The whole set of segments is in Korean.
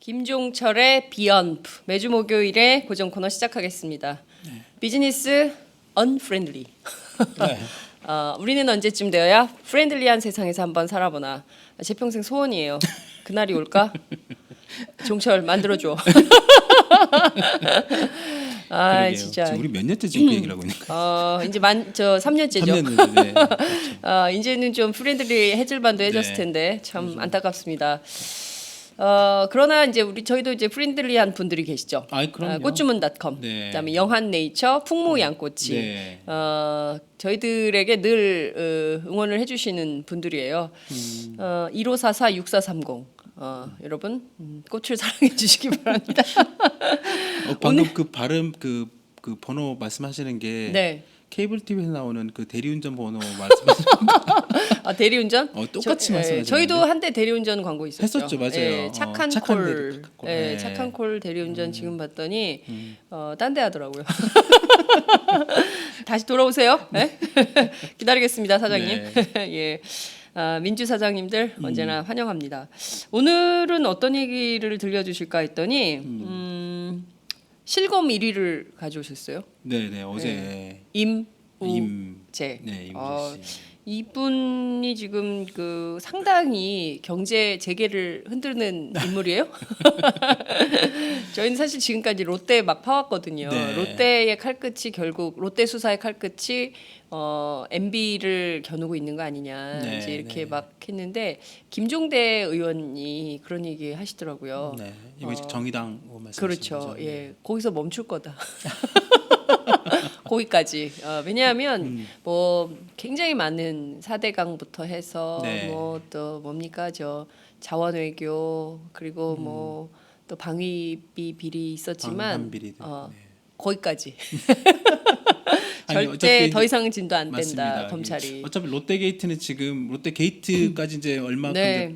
김종철의 비언프 매주 목요일에 고정 코너 시작하겠습니다. 비즈니스 언프렌들리. 네. 우리는 언제쯤 되어야 프렌들리한 세상에서 한번 살아보나. 제 평생 소원이에요. 그날이 올까? 종철 만들어줘. 아 그러게요. 진짜. 지금 우리 몇 년째 지금 그 얘기를 하고 있는 거예요? 이제 3년째죠. 3년 네. 그렇죠. 이제는 좀 프렌들리해질 만도 해졌을 네. 텐데 참 안타깝습니다. 그러나 이제 저희도 이제 프렌들리한 분들이 계시죠. 그럼요. 꽃주문.com, 네. 그다음에 영한네이처, 풍무양꼬치. 네. 저희들에게 늘 응원을 해주시는 분들이에요. 1544-6430. 여러분 꽃을 사랑해 주시기 바랍니다. 방금 그 발음 그 번호 말씀하시는 게 네. 케이블 TV에서 나오는 그 대리운전 번호 말씀하시는 대리운전? 똑같이 말씀하셨는데. 저희도 한때 대리운전 광고 있었죠. 했었죠, 맞아요. 착한 착한 콜. 콜. 네, 착한 콜 대리운전 지금 봤더니 딴 데 하더라고요. 다시 돌아오세요. 네? 기다리겠습니다, 사장님. 예. 민주 사장님들 언제나 환영합니다. 오늘은 어떤 얘기를 들려주실까 했더니 실검 1위를 가져오셨어요. 네, 어제 임우재. 네, 임우재 씨. 이분이 지금 상당히 경제 재계를 흔드는 인물이에요. 저희는 사실 지금까지 롯데 막 파왔거든요. 네. 롯데의 칼끝이 결국 롯데 수사의 칼끝이 MB를 겨누고 있는 거 아니냐 네, 이제 이렇게 네. 막 했는데 김종대 의원이 그런 얘기 하시더라고요. 네. 이번 정의당 말씀하시는 그렇죠. 거죠? 네. 예, 거기서 멈출 거다. 거기까지. 왜냐하면 뭐 굉장히 많은 4대강부터 해서 네. 뭐 또 뭡니까 자원외교 그리고 뭐 또 방위비 비리 있었지만 방한비리도. 네. 거기까지. 아니, 절대 어차피 더 이상 진도 안 된다 맞습니다. 검찰이. 어차피 롯데게이트는 지금 롯데게이트까지 이제 얼마큼 네.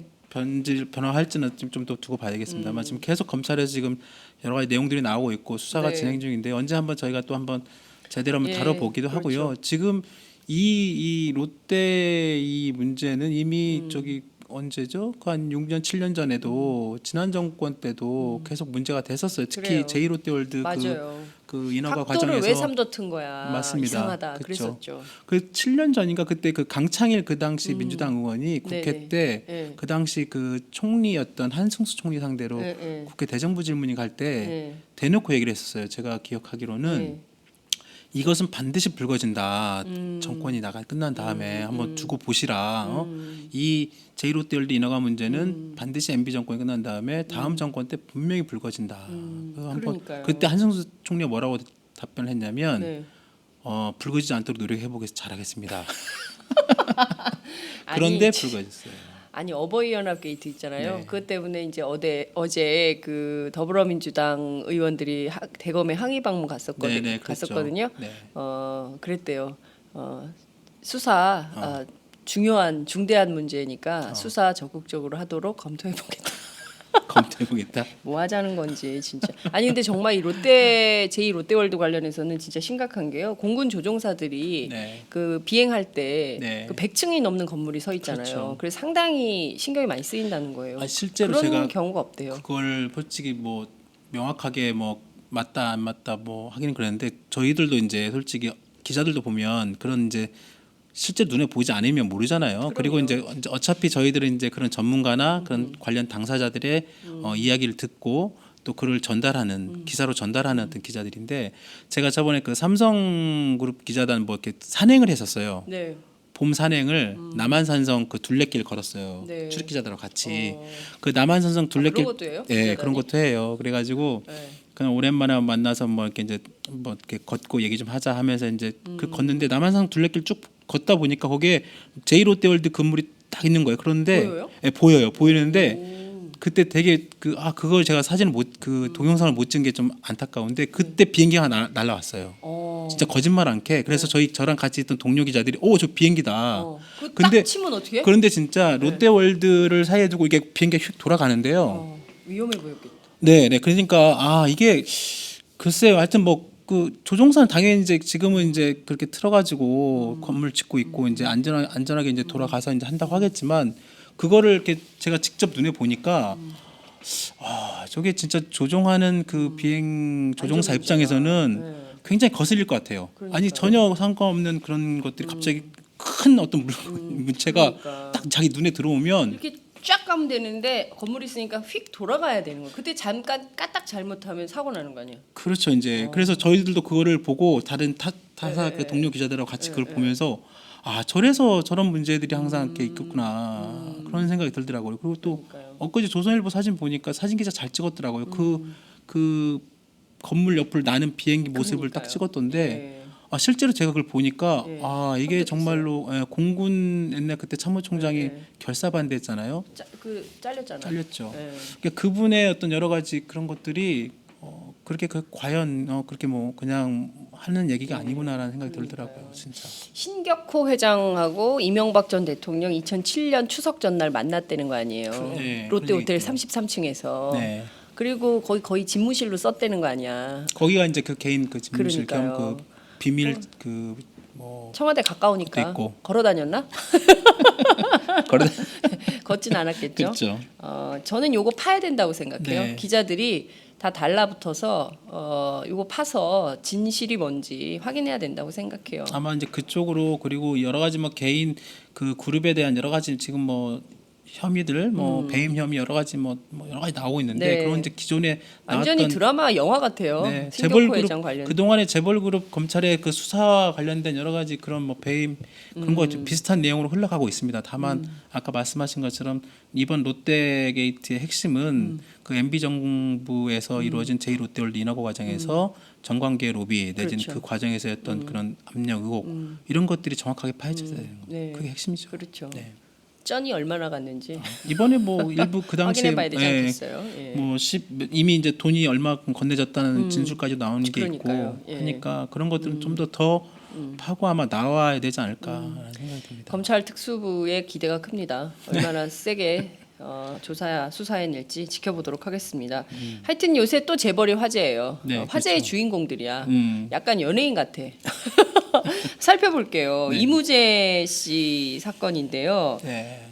변화할지는 좀 더 두고 봐야겠습니다만 지금 계속 검찰에서 지금 여러 가지 내용들이 나오고 있고 수사가 네. 진행 중인데 언제 한번 저희가 또 한번 제대로 한번 예, 다뤄보기도 그렇죠. 하고요. 지금 이 롯데 이 문제는 이미 저기 언제죠? 그 한 6년 7년 전에도 지난 정권 때도 계속 문제가 됐었어요. 특히 그래요. 제2롯데월드 맞아요. 그 인허가 각도를 과정에서 왜 삼도튼 거야. 맞습니다. 이상하다. 그쵸. 그랬었죠. 그 7년 전인가 그때 그 강창일 그 당시 민주당 의원이 국회 네네. 때 네. 그 당시 그 총리였던 한승수 총리 상대로 네. 국회 대정부 질문이 갈 때 네. 대놓고 얘기를 했었어요. 제가 기억하기로는 네. 이것은 반드시 불거진다. 정권이 끝난 다음에 한번 두고 보시라. 이 제1롯데월드 인허가 문제는 반드시 MB 정권이 끝난 다음에 다음 정권 때 분명히 불거진다. 그래서 한번 그러니까요. 그때 한승수 총리가 뭐라고 답변을 했냐면 네. 불거지지 않도록 노력해보겠습니다. 잘하겠습니다. 그런데 아니, 불거졌어요. 아니 어버이연합 게이트 있잖아요. 네. 그것 때문에 이제 어제 그 더불어민주당 의원들이 대검에 항의 방문 네네, 그랬죠. 갔었거든요. 네. 그랬대요. 수사 중요한 중대한 문제니까 수사 적극적으로 하도록 검토해보겠다. 검토해보겠다. 뭐 하자는 건지 진짜. 아니 근데 정말 이 제2롯데월드 관련해서는 진짜 심각한 게요. 공군 조종사들이 네. 그 비행할 때 네. 그 100층이 넘는 건물이 서 있잖아요. 그렇죠. 그래서 상당히 신경이 많이 쓰인다는 거예요. 실제로 그런 제가 경우가 없대요. 그걸 솔직히 뭐 명확하게 뭐 맞다 안 맞다 뭐 하기는 그랬는데 저희들도 이제 솔직히 기자들도 보면 그런 이제 실제 눈에 보이지 않으면 모르잖아요. 그리고 이제 어차피 저희들은 이제 그런 전문가나 그런 관련 당사자들의 이야기를 듣고 또 그걸 전달하는 기사로 전달하는 어떤 기자들인데 제가 저번에 그 삼성그룹 기자단 뭐 이렇게 산행을 했었어요. 네. 봄 산행을 남한산성 그 둘레길 걸었어요. 네. 출입 기자들하고 같이 그 남한산성 둘레길 그런 것도 해요? 예, 기자단이? 그런 것도 해요. 그래가지고 네. 그냥 오랜만에 만나서 뭐 이렇게 이제 뭐 이렇게 걷고 얘기 좀 하자 하면서 이제 그 걷는데 남한산성 둘레길 쭉 걷다 보니까 거기에 제1롯데월드 건물이 딱 있는 거예요. 그런데 보여요? 예, 보여요. 보이는데 그때 되게 그걸 제가 사진을 동영상을 못 찍은 게 좀 안타까운데 그때 비행기가 날라왔어요. 진짜 거짓말 않게. 그래서 저랑 같이 있던 동료 기자들이 저 비행기다. 딱 치면 어떻게? 그런데 진짜 롯데월드를 사이에 두고 이게 비행기가 휙 돌아가는데요. 위험해 보였겠다. 네. 그러니까 이게 글쎄요. 하여튼 뭐 그 조종사는 당연히 이제 지금은 이제 그렇게 틀어가지고 건물 짓고 있고 이제 안전하게 이제 돌아가서 이제 한다고 하겠지만 그거를 이렇게 제가 직접 눈에 보니까 저게 진짜 조종하는 그 비행 조종사 안전 문제가. 입장에서는 네. 굉장히 거슬릴 것 같아요. 아니 그러니까요. 전혀 상관없는 그런 것들이 갑자기 큰 어떤 문체가 그러니까. 딱 자기 눈에 들어오면 이렇게 쫙 가면 되는데 건물 있으니까 휙 돌아가야 되는 거야. 그때 잠깐 까딱 잘못하면 사고 나는 거 아니야? 그렇죠. 이제 그래서 저희들도 그거를 보고 다른 타사 네, 그 동료 기자들하고 같이 그걸 네. 보면서 아 저래서 저런 문제들이 항상 이렇게 있겠구나 그런 생각이 들더라고요. 그리고 또 그러니까요. 엊그제 조선일보 사진 보니까 사진 기자 잘 찍었더라고요. 그 건물 옆을 나는 비행기 모습을 딱 그러니까요. 찍었던데 네. 아 실제로 제가 그걸 보니까 네. 아 이게 섬뜩했어요. 정말로 공군 옛날 그때 참모총장이 네. 결사반대했잖아요. 잘렸잖아. 잘렸죠. 네. 그러니까 그분의 어떤 여러 가지 그런 것들이 그렇게 과연 그렇게 뭐 그냥 하는 얘기가 아니구나라는 생각이 들더라고요, 진짜. 신격호 회장하고 이명박 전 대통령 2007년 추석 전날 만났다는 거 아니에요. 네, 롯데 그런 호텔 얘기죠. 33층에서. 네. 그리고 거의 집무실로 썼다는 거 아니야. 거기가 이제 그 개인 그 집무실 겸 그러니까요. 그 비밀 그 뭐 청와대 가까우니까 그것도 있고. 걸어 다녔나? 걸어 걷진 않았겠죠. 그렇죠. 저는 요거 파야 된다고 생각해요. 네. 기자들이 다 달라붙어서 요거 파서 진실이 뭔지 확인해야 된다고 생각해요. 아마 이제 그쪽으로 그리고 여러 가지 뭐 개인 그 그룹에 대한 여러 가지 지금 뭐 혐의들 뭐 배임 혐의 여러 가지 뭐 여러 가지 나오고 있는데 네. 그런 이제 기존에 완전히 나왔던 드라마 영화 같아요. 네, 신격호 재벌 회장 그룹 관련. 그동안의 재벌 그룹 검찰의 그 수사와 관련된 여러 가지 그런 뭐 배임 그런 거 비슷한 내용으로 흘러가고 있습니다. 다만 아까 말씀하신 것처럼 이번 롯데게이트의 핵심은 그 MB 정부에서 이루어진 제2롯데월드 인허가 과정에서 정관계 로비 내지는 그렇죠. 그 과정에서였던 그런 압력 의혹 이런 것들이 정확하게 파헤쳐져야 되는 겁니다. 네. 그게 핵심이죠. 그렇죠. 네. 쩐이 얼마나 갔는지 이번에 뭐 일부 그 당시에 확인해봐야 되지 않겠어요? 예. 뭐 이미 이제 돈이 얼마큼 건네졌다는 진술까지 나오는 게 그러니까요. 있고 예. 하니까 그런 것들은 좀 더 파고 아마 나와야 되지 않을까라는 생각이 듭니다. 검찰 특수부의 기대가 큽니다. 얼마나 세게 수사해낼지 지켜보도록 하겠습니다. 하여튼 요새 또 재벌이 화제예요. 네, 화제의 그렇죠. 주인공들이야. 음. 약간 연예인 같아. 살펴볼게요. 네. 이무재 씨 사건인데요. 네.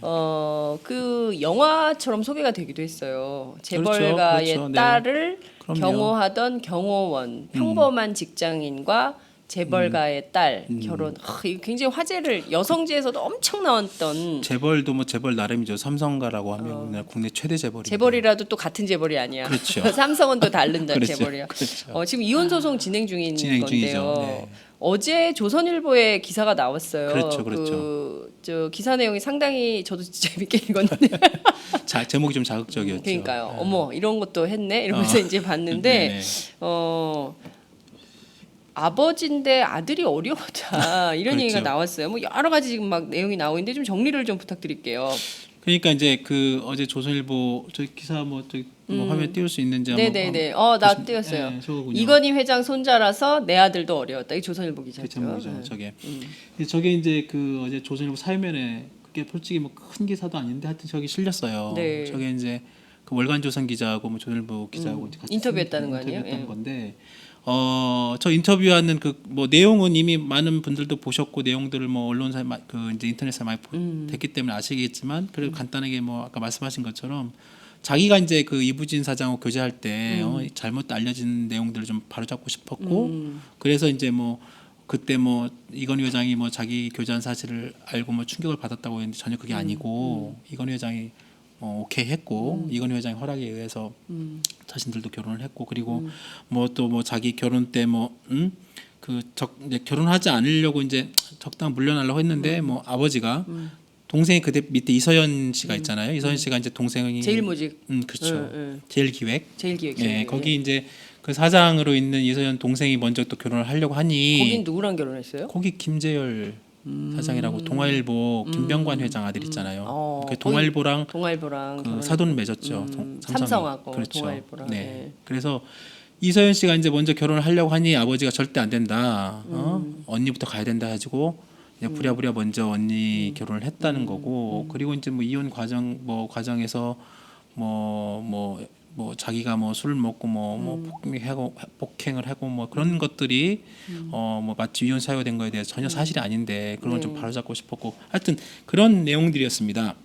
그 영화처럼 소개가 되기도 했어요. 재벌가의 그렇죠. 네. 딸을 그럼요. 경호하던 경호원, 평범한 직장인과 재벌가의 딸 결혼. 이거 굉장히 화제를 여성지에서도 엄청 나왔던 재벌도 뭐 재벌 나름이죠. 삼성가라고 하면 우리나라 국내 최대 재벌이. 재벌이라도 또 같은 재벌이 아니야. 그렇죠. 삼성은 또 다른 그렇죠. 재벌이야. 그렇죠. 지금 이혼 소송 진행 중인 진행 중이죠. 건데요. 네. 어제 조선일보에 기사가 나왔어요. 그렇죠, 그렇죠. 저 기사 내용이 상당히 저도 재밌게 읽었는데. 제목이 좀 자극적이었죠. 그러니까요. 네. 어머 이런 것도 했네 이러면서 이제 봤는데 네네. 아버지인데 아들이 어려웠다 이런 그렇죠. 얘기가 나왔어요. 뭐 여러 가지 지금 막 내용이 나오고 있는데 좀 정리를 좀 부탁드릴게요. 그러니까 이제 그 어제 조선일보 저 기사 뭐 화면 띄울 수 있는지 한번 네네네. 나 띄웠어요. 네, 저거군요. 이건희 회장 손자라서 내 아들도 어려웠다. 이 조선일보 그 기사죠. 제목이죠. 네. 저게. 근데 저게 이제 그 어제 조선일보 사회면에 그게 솔직히 뭐 큰 기사도 아닌데 하여튼 저기 실렸어요. 네. 저게 이제 그 월간조선 기자하고 뭐 조선일보 기자하고 이제 같이 인터뷰했다는 거 아니에요? 인터뷰했던 예. 건데 저 인터뷰하는 그 뭐 내용은 이미 많은 분들도 보셨고 내용들을 뭐 언론사 그 이제 인터넷에 많이 됐기 때문에 아시겠지만 그래도 간단하게 뭐 아까 말씀하신 것처럼 자기가 이제 그 이부진 사장하고 교제할 때 잘못 알려진 내용들을 좀 바로잡고 싶었고 그래서 이제 뭐 그때 뭐 이건희 회장이 뭐 자기 교제한 사실을 알고 뭐 충격을 받았다고 했는데 전혀 그게 아니고 이건희 회장이 오케이 했고 이건희 회장의 허락에 의해서 자신들도 결혼을 했고 그리고 뭐 또 뭐 자기 결혼 때 뭐 이제 결혼하지 않으려고 이제 적당 물려나려고 했는데 뭐 아버지가 동생이 그때 밑에 이서연 씨가 있잖아요. 이서연 씨가 이제 동생이 제일모직. 그렇죠. 응. 제일기획. 제일기획. 예, 거기 이제 그 사장으로 있는 이서연 동생이 먼저 또 결혼을 하려고 하니 거긴 누구랑 결혼했어요? 거기 김재열 사장이라고 동아일보 김병관 회장 아들 있잖아요. 그 거기 동아일보랑 동아일보랑 그 결혼했- 사돈을 맺었죠. 삼성하고 그렇죠. 동아일보랑. 네. 예. 그래서 이서연 씨가 이제 먼저 결혼을 하려고 하니 아버지가 절대 안 된다. 언니부터 가야 된다 해가지고 이제 부랴부랴 먼저 언니 결혼을 했다는 거고 그리고 이제 뭐 이혼 과정에서 뭐 자기가 뭐 술을 먹고 폭행을 하고 뭐 그런 것들이 뭐 마치 위헌 사유가 된 거에 대해서 전혀 사실이 아닌데 그런 걸 좀 바로잡고 싶었고 하여튼 그런 내용들이었습니다.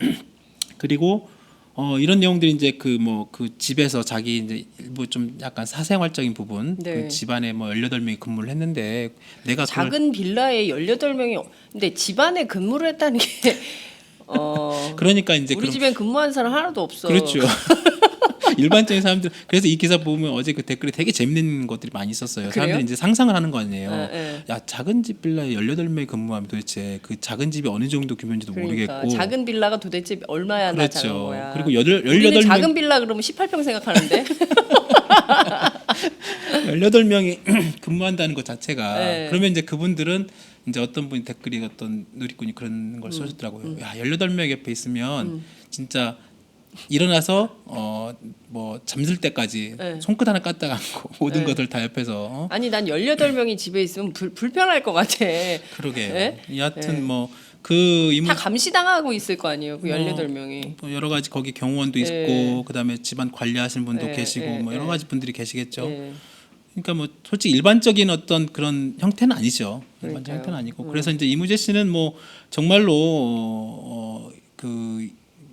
그리고 이런 내용들이 이제 그 집에서 자기 이제 일부 좀 약간 사생활적인 부분 네. 그 집안에 뭐 18명이 근무를 했는데 내가 그걸 작은 빌라에 18명이 근데 집안에 근무를 했다는 게 그러니까 이제 우리 집엔 근무하는 사람 하나도 없어. 그렇죠. 일반적인 사람들 그래서 이 기사 보면 어제 그 댓글에 되게 재밌는 것들이 많이 있었어요. 그래요? 사람들이 이제 상상을 하는 거 아니에요. 예. 야 작은 집 빌라에 18명이 근무하면 도대체 그 작은 집이 어느 정도 규모인지도 그러니까 모르겠고 작은 빌라가 도대체 얼마나 그렇죠. 작은 거야. 그리고 우리는 18명 작은 빌라 그러면 18평 생각하는데. 18명이 근무한다는 것 자체가 네. 그러면 이제 그분들은 이제 어떤 분이 댓글이 어떤 누리꾼이 그런 걸 써줬더라고요. 야 18명 옆에 있으면 진짜 일어나서 뭐 잠들 때까지 네. 손끝 하나 까딱 않고 모든 네. 것들 다 옆에서 아니 난 18명이 집에 있으면 불편할 것 같아. 그러게요. 네? 여하튼 뭐 그 이모 다 감시당하고 있을 거 아니에요. 그 18명이. 뭐 여러 가지 거기 경호원도 네. 있고 그다음에 집안 관리하시는 분도 네, 계시고 네, 뭐 여러 네. 가지 분들이 계시겠죠. 예. 그러니까 뭐 솔직히 일반적인 어떤 그런 형태는 아니죠. 일반적 그러니까요. 형태는 아니고 그래서 이제 이무재 씨는 뭐 정말로 그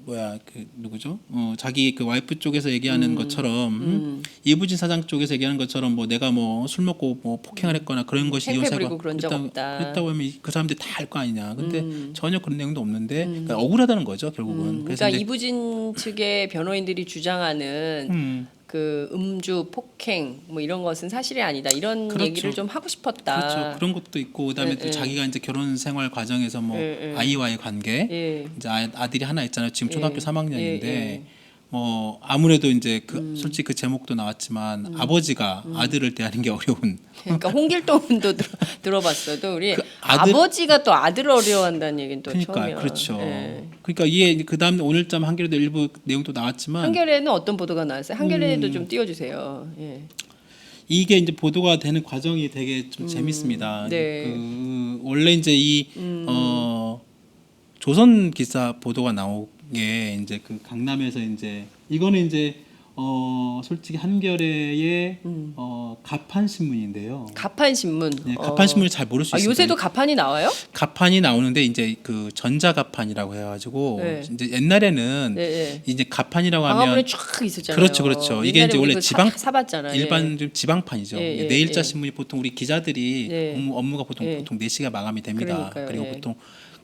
뭐야 그 누구죠? 자기 그 와이프 쪽에서 얘기하는 것처럼 이부진 사장 쪽에서 얘기하는 것처럼 뭐 내가 뭐 술 먹고 뭐 폭행을 했거나 그런 것이 행패 이혼사가 부리고 그런 적 없다. 그랬다고 하면 그 사람들이 다 알 거 아니냐. 근데 전혀 그런 내용도 없는데 그러니까 억울하다는 거죠 결국은. 그러니까 이제 이부진 측의 변호인들이 주장하는 그 음주 폭행 뭐 이런 것은 사실이 아니다 이런 그렇죠. 얘기를 좀 하고 싶었다. 그렇죠. 그런 것도 있고 그다음에 예, 또 예. 자기가 이제 결혼 생활 과정에서 뭐 예, 예. 아이와의 관계 예. 이제 아들이 하나 있잖아요. 지금 초등학교 예. 3학년인데 예, 뭐 아무래도 이제 그 솔직히 그 제목도 나왔지만 아버지가 아들을 대하는 게 어려운 그러니까 홍길동도 들어봤어도 우리 그 아들- 아버지가 또 아들을 어려워한다는 얘기는 또 그러니까 처음이야. 그렇죠. 예. 그러니까 이게 그다음 오늘자 한겨레도 일부 내용도 나왔지만 한겨레는 어떤 보도가 나왔어요? 한겨레도 좀 띄워주세요. 예. 이게 이제 보도가 되는 과정이 되게 좀 재밌습니다. 네. 그 원래 이제 이 조선 기사 보도가 나오게 이제 그 강남에서 이제 이거는 이제 솔직히 한겨레의 가판 신문인데요. 가판 신문. 네, 가판 신문을 잘 모를 수 있어요. 요새도 가판이 나와요? 가판이 나오는데 이제 그 전자 가판이라고 해가지고 네. 이제 옛날에는 네, 네. 이제 가판이라고 광화문에 하면 쫙 있었잖아요. 그렇죠, 그렇죠. 이게 옛날에 이제 원래 우리 지방 사봤잖아요. 일반 좀 지방판이죠. 예, 예, 내일자 예. 신문이 보통 우리 기자들이 예. 업무가 보통 예. 4시가 마감이 됩니다. 그러니까요, 그리고 예. 보통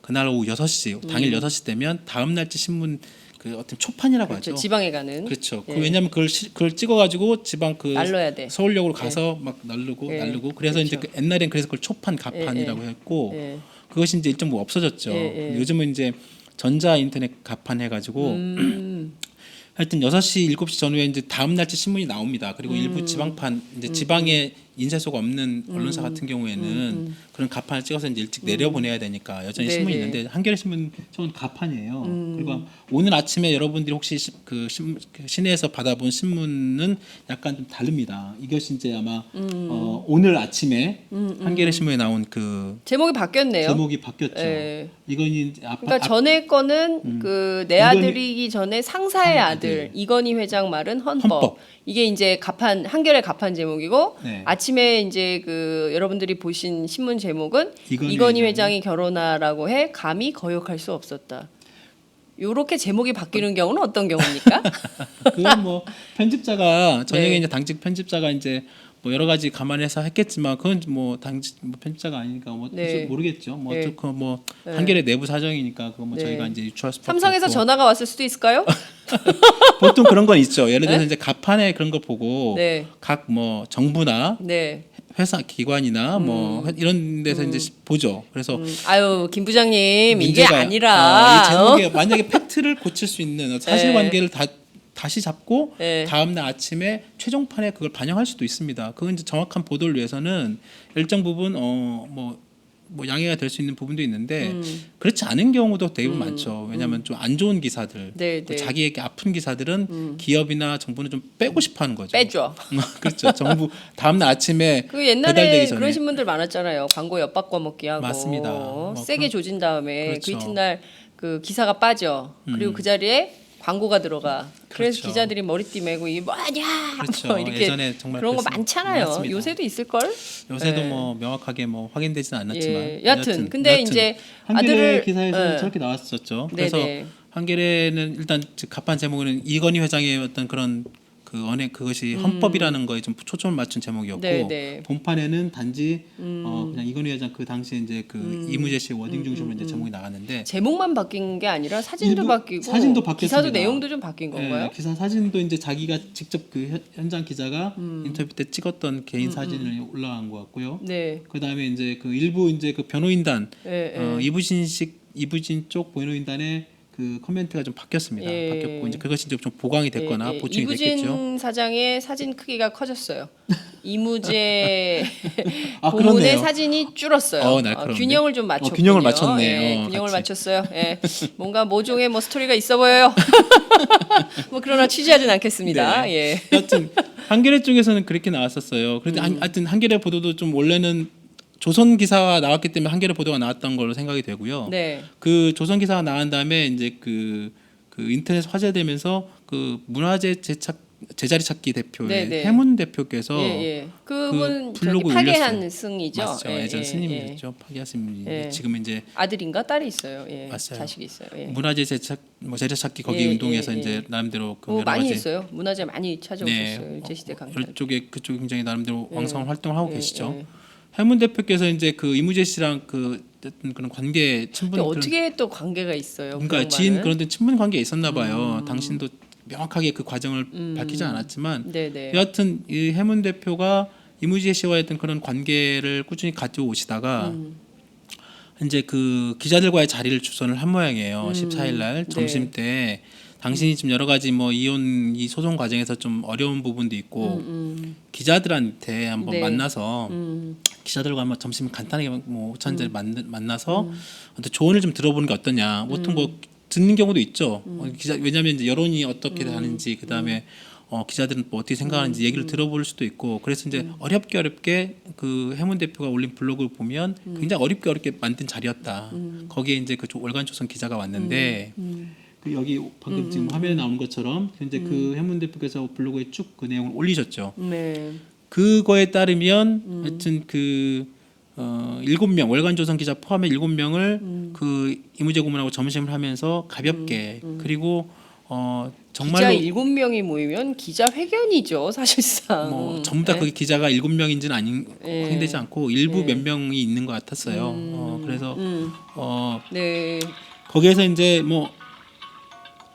그날 오후 6시, 당일 6시 되면 다음 날짜 신문 그 어떤 초판이라고 그렇죠. 하죠. 지방에 가는. 그렇죠. 예. 그 왜냐하면 그걸 찍어가지고 지방 그 날라야 돼. 서울역으로 가서 막 날르고 예. 날르고 그래서 이제 그렇죠. 그 옛날엔 그래서 그걸 초판 가판이라고 했고 예. 그것이 이제 일정 부분 없어졌죠. 예, 예. 요즘은 이제 전자 인터넷 가판 해가지고 하여튼 6시, 7시 전후에 이제 다음 날짜 신문이 나옵니다. 그리고 일부 지방판 이제 지방에 인쇄소가 없는 언론사 같은 경우에는 그런 가판을 찍어서 이제 일찍 내려보내야 되니까 여전히 네, 신문이 네. 있는데 한겨레 신문 저는 가판이에요. 그리고 오늘 아침에 여러분들이 혹시 그 시내에서 받아본 신문은 약간 좀 다릅니다. 이것이 이제 아마 오늘 아침에 한겨레 신문에 나온 그 제목이 바뀌었네요. 제목이 바뀌었죠. 예. 이건 이제 그러니까 전에 거는 그 내 이건희- 아들이기 전에 상사의 아들 이건희 회장 말은 헌법. 이게 이제 가판 한겨레 가판 제목이고 네. 아침에 이제 그 여러분들이 보신 신문 제목은 이건희 이건희 회장이 결혼하라고 해 감히 거역할 수 없었다. 요렇게 제목이 바뀌는 경우는 어떤 경우입니까? 그건 뭐 편집자가 저녁에 네. 이제 당직 편집자가 이제 뭐 여러 가지 감안해서 했겠지만 그건 뭐 당직 뭐 편집자가 아니니까 뭐 네. 모르겠죠. 뭐 네. 어떻고 뭐 한겨레 내부 사정이니까 그거 뭐 네. 저희가 이제 유추할 수밖에 삼성에서 없고. 전화가 왔을 수도 있을까요? 보통 그런 건 있죠. 예를 들어서 이제 가판에 그런 거 보고 네. 각 뭐 정부나 네. 회사 기관이나 뭐 이런 데서 이제 보죠. 그래서 아유 김 부장님 이게 문제가 아니라 이 제목에 만약에 팩트를 고칠 수 있는 사실관계를 다시 잡고 네. 다음날 아침에 최종판에 그걸 반영할 수도 있습니다. 그건 이제 정확한 보도를 위해서는 일정 부분 뭐 양해가 될 수 있는 부분도 있는데 그렇지 않은 경우도 대부분 많죠. 왜냐하면 좀 안 좋은 기사들, 네, 네. 자기에게 아픈 기사들은 기업이나 정부는 좀 빼고 싶어하는 거죠. 빼줘. 그렇죠. 정부 다음날 아침에 그 옛날에 배달되기 전에 그런 신문들 많았잖아요. 광고 엿바꿔 먹기 하고 맞습니다. 뭐 세게 그런- 조진 다음에 그렇죠. 그 이튿날 그 기사가 빠져. 그리고 그 자리에 광고가 들어가. 그래서 그렇죠. 기자들이 머리띠 메고 이게 뭐하냐 그렇죠. 뭐 이렇게 예전에 정말 그런 거 그랬습니다. 많잖아요. 맞습니다. 요새도 있을 걸. 요새도 네. 뭐 명확하게 뭐 확인되지는 않았지만 예, 여하튼 근데 이제 한겨레 아들을- 기사에서 예. 저렇게 나왔었죠. 네, 그래서 네. 한겨레는 일단 갑판 제목은 이건희 회장의 어떤 그런 그 언행 그것이 헌법이라는 거에 좀 초점을 맞춘 제목이었고 네, 네. 본판에는 단지 그냥 이건희 회장 그 당시에 이제 그 이무재 씨 워딩 중심으로 이제 제목이 나갔는데 제목만 바뀐 게 아니라 사진도 일부 바뀌고 사진도 바뀌었습니다. 기사도 내용도 좀 바뀐 건가요? 네, 기사 사진도 이제 자기가 직접 그 현장 기자가 인터뷰 때 찍었던 개인 사진을 올라간 것 같고요. 네. 그다음에 이제 그 일부 이제 그 변호인단 예, 이부진 쪽 변호인단의 그 코멘트가 좀 바뀌었습니다. 예. 바뀌었고 이제 그것이 이제 좀 보강이 됐거나 보충이 됐겠죠. 이부진 사장의 사진 크기가 커졌어요. 이무재 아, 고문의 그렇네요. 사진이 줄었어요. 날카로운데? 균형을 좀 맞췄군요. 균형을 맞췄네. 예, 균형을 같이. 맞췄어요. 예. 뭔가 모종의 뭐 스토리가 있어 보여요. 뭐 그러나 취재하진 않겠습니다. 네. 예. 여하튼 한겨레 쪽에서는 그렇게 나왔었어요. 그런데 하여튼 한겨레 보도도 좀 원래는 조선 기사가 나왔기 때문에 한겨레 보도가 나왔던 걸로 생각이 되고요. 네. 그 조선 기사가 나온 다음에 이제 그 인터넷 화제되면서 그 문화재 제자리 찾기 대표의 네, 네. 해문 대표께서 예. 그분 그 저기 블로그 파괴한 올렸어요. 승이죠. 맞죠. 예전 스님이었죠. 파기하 스님이 예. 지금 이제 아들인가 딸이 있어요. 예. 맞아요. 자식이 있어요. 예. 문화재 제자 찾기 거기 예, 운동에서 예, 예. 이제 나름대로 그 뭐 여러 많이 가지 했어요. 문화재 많이 찾아오셨어요. 네, 일제시대 강탈. 그쪽 굉장히 나름대로 왕성한 활동을 하고 예, 계시죠. 예. 해문 대표께서 이제 그 이무재 씨랑 그 어떤 그런 관계 친분 근데 어떻게 또 관계가 있어요? 그러니까 그 지인 양반은? 그런 친분 관계가 있었나 봐요. 당신도 명확하게 그 과정을 밝히지 않았지만 네네. 여하튼 이 해문 대표가 이무재 씨와의 어떤 그런 관계를 꾸준히 가지고 오시다가 이제 그 기자들과의 자리를 주선을 한 모양이에요. 14일 날 점심 때 당신이 지금 여러 가지 뭐 이혼 이 소송 과정에서 좀 어려운 부분도 있고 기자들한테 한번 네. 만나서 기자들과 한번 점심 간단하게 뭐 오찬자리 만나서 어떤 조언을 좀 들어보는 게 어떠냐. 보통 뭐 듣는 경우도 있죠. 기자 왜냐하면 이제 여론이 어떻게 하는지 그다음에 기자들은 뭐 어떻게 생각하는지 얘기를 들어볼 수도 있고 그래서 이제 어렵게 그 해문 대표가 올린 블로그를 보면 굉장히 어렵게 만든 자리였다. 거기에 이제 그 월간 조선 기자가 왔는데 그 여기 방금 지금 화면에 나오는 것처럼 현재 그 해문 대표께서 블로그에 쭉 그 내용을 올리셨죠. 네. 그거에 따르면 하여튼 그 7명 월간 조선 기자 포함해 7명을 그 이무재 고문하고 점심을 하면서 가볍게 그리고 정말로 기자 7명이 모이면 기자 회견이죠, 사실상. 뭐 전부 다 네. 그 기자가 7명인지는 확인되지 않고 일부 네. 몇 명이 있는 것 같았어요. 그래서 네. 거기에서 이제 뭐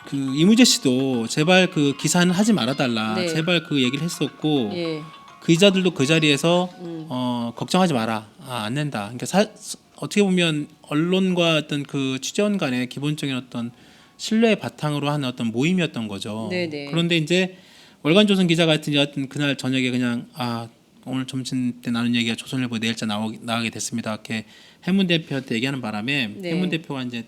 그 이무재 씨도 제발 그 기사는 하지 말아달라, 네. 제발 그 얘기를 했었고 예. 그 기자들도 그 자리에서 걱정하지 마라, 안 낸다. 그러니까 어떻게 보면 언론과 어떤 그 취재원 간의 기본적인 어떤 신뢰의 바탕으로 하는 어떤 모임이었던 거죠. 네네. 그런데 이제 월간조선 기자 같은 여하튼 그날 저녁에 그냥 오늘 점심 때 나눈 얘기가 조선일보 내일자 나가게 됐습니다. 이렇게 해문 대표한테 얘기하는 바람에 네. 해문 대표가 이제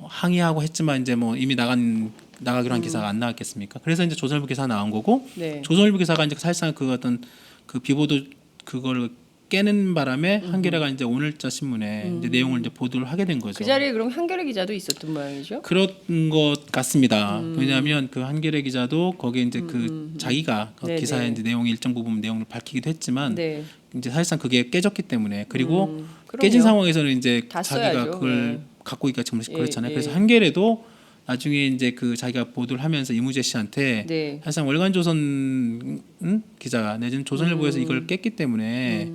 항의하고 했지만 이제 뭐 이미 나가기로 한 기사가 안 나왔겠습니까? 그래서 이제 조선일보 기사 나온 거고 네. 조선일보 기사가 이제 사실상 그 어떤 그 비보도 그걸 깨는 바람에 한겨레가 이제 오늘자 신문에 이제 내용을 이제 보도를 하게 된 거죠. 그 자리에 그럼 한겨레 기자도 있었던 모양이죠? 그런 것 같습니다. 왜냐하면 그 한겨레 기자도 거기에 이제 그 자기가 그 네네. 기사의 이제 내용이 일정 부분 내용을 밝히기도 했지만 네. 이제 사실상 그게 깨졌기 때문에 그리고 그럼요. 깨진 상황에서는 이제 다 자기가 써야죠. 그걸 네. 갖고 있기가 좀 그렇잖아요. 예. 그래서 한겨레도 나중에 이제 그 자기가 보도를 하면서 이무재 씨한테 네. 사실상 월간조선 기자가 내지는 조선일보에서 이걸 깼기 때문에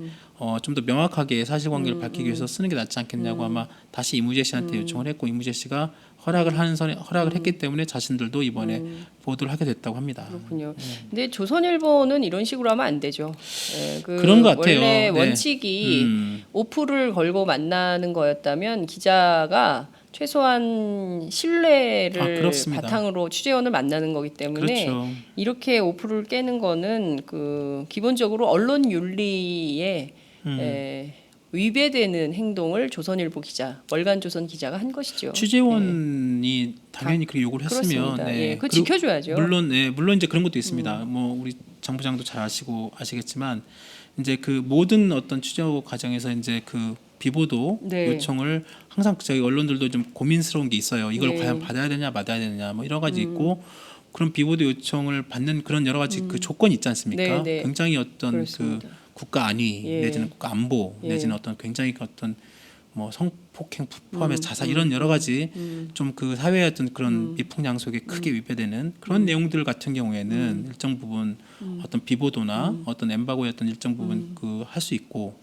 좀 더 명확하게 사실관계를 밝히기 위해서 쓰는 게 낫지 않겠냐고 아마 다시 이무재 씨한테 요청을 했고 이무재 씨가 허락을 했기 때문에 자신들도 이번에 보도를 하게 됐다고 합니다. 그렇군요. 근데 조선일보는 이런 식으로 하면 안 되죠. 예, 그런 것 같아요. 원래 네. 원칙이 오프를 걸고 만나는 거였다면 기자가 최소한 신뢰를 그렇습니다. 바탕으로 취재원을 만나는 거기 때문에 그렇죠. 이렇게 오프를 깨는 거는 그 기본적으로 언론 윤리에 위배되는 행동을 조선일보 기자, 월간조선 기자가 한 것이죠. 취재원이 당연히 그렇게 요구를 했으면 그렇습니다. 예, 그거 그리고 지켜줘야죠. 물론 이제 그런 것도 있습니다. 뭐 우리 장 부장도 잘 아시겠지만 이제 그 모든 어떤 취재 과정에서 이제 그 비보도 네. 요청을 항상 저희 언론들도 좀 고민스러운 게 있어요. 이걸 네. 과연 받아야 되냐 말아야 되느냐 뭐 여러 가지 있고 그런 비보도 요청을 받는 그런 여러 가지 그 조건이 있지 않습니까? 네, 네. 굉장히 어떤 그렇습니다. 그 국가 안위 예. 내지는 국가 안보 예. 내지는 어떤 굉장히 어떤 뭐 성폭행 포함해서 자살 이런 여러 가지 좀 그 사회의 어떤 그런 미풍양 속에 크게 위배되는 그런 내용들 같은 경우에는 일정 부분 어떤 비보도나 어떤 엠바고의 어떤 일정 부분 그 할 수 있고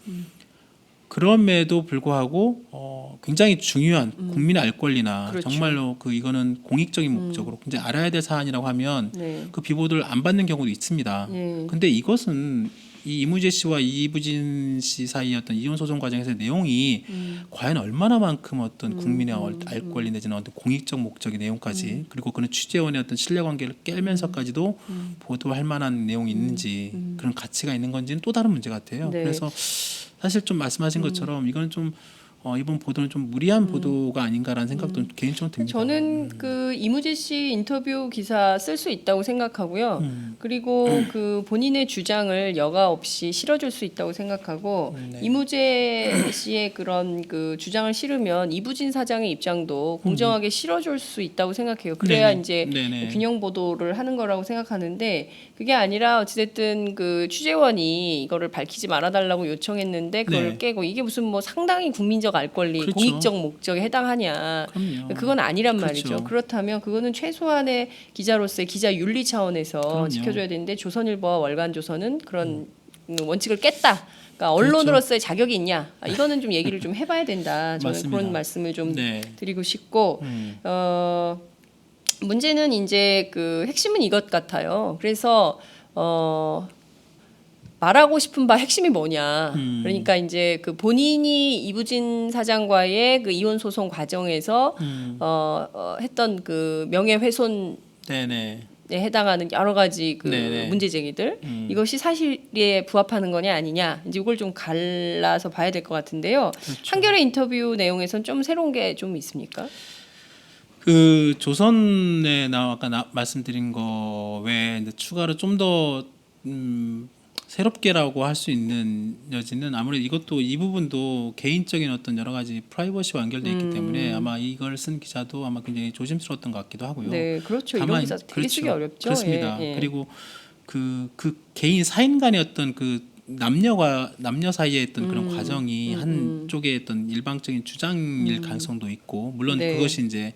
그럼에도 불구하고 굉장히 중요한 국민의 알 권리나 그렇죠. 정말로 그 이거는 공익적인 목적으로 굉장히 알아야 될 사안이라고 하면 네. 그 비보도를 안 받는 경우도 있습니다. 네. 근데 이것은 이 이무재 씨와 이부진 씨 사이의 어떤 이혼 소송 과정에서의 내용이 과연 얼마나만큼 어떤 국민의 알 권리 내지는 어떤 공익적 목적의 내용까지 그리고 그런 취재원의 어떤 신뢰관계를 깨면서까지도 보도할 만한 내용이 있는지 그런 가치가 있는 건지는 또 다른 문제 같아요. 네. 그래서 사실 좀 말씀하신 것처럼 이건 좀 이번 보도는 좀 무리한 보도가 아닌가라는 생각도 개인적으로 듭니다. 저는 그 이무재 씨 인터뷰 기사 쓸 수 있다고 생각하고요. 그리고 그 본인의 주장을 여과 없이 실어줄 수 있다고 생각하고 네. 이무재 씨의 그런 그 주장을 실으면 이부진 사장의 입장도 공정하게 실어줄 수 있다고 생각해요. 그래야 네네. 이제 네네. 균형 보도를 하는 거라고 생각하는데 그게 아니라 어찌됐든 그 취재원이 이거를 밝히지 말아달라고 요청했는데 그걸 네. 깨고 이게 무슨 뭐 상당히 국민적 알 권리, 그렇죠. 공익적 목적에 해당하냐? 그럼요. 그건 아니란 그렇죠. 말이죠. 그렇다면 그거는 최소한의 기자로서의 기자 윤리 차원에서 그럼요. 지켜줘야 되는데 조선일보와 월간조선은 그런 원칙을 깼다. 그러니까 언론으로서의 자격이 있냐? 이거는 좀 얘기를 좀 해봐야 된다. 저는 맞습니다. 그런 말씀을 좀 네. 드리고 싶고 문제는 이제 그 핵심은 이것 같아요. 그래서 말하고 싶은 바 핵심이 뭐냐. 그러니까 이제 그 본인이 이부진 사장과의 그 이혼 소송 과정에서 했던 그 명예훼손에 네네. 해당하는 여러 가지 그 네네. 문제 제기들 이것이 사실에 부합하는 거냐 아니냐 이제 이걸 좀 갈라서 봐야 될 것 같은데요. 그렇죠. 한겨레 인터뷰 내용에선 좀 새로운 게 좀 있습니까? 그 조선에 아까 말씀드린 거 외에 이제 추가로 좀 더 새롭게라고 할 수 있는 여지는 아무래도 이것도 이 부분도 개인적인 어떤 여러 가지 프라이버시와 연결돼 있기 때문에 아마 이걸 쓴 기자도 아마 굉장히 조심스러웠던 것 같기도 하고요. 네, 그렇죠. 이런 다만 기사 되게 그렇죠. 쓰기 어렵죠. 그렇습니다. 예, 예. 그리고 그 개인 사인 간의 어떤 그 남녀 사이의 어떤 그런 과정이 한쪽의 어떤 일방적인 주장일 가능성도 있고 물론 네. 그것이 이제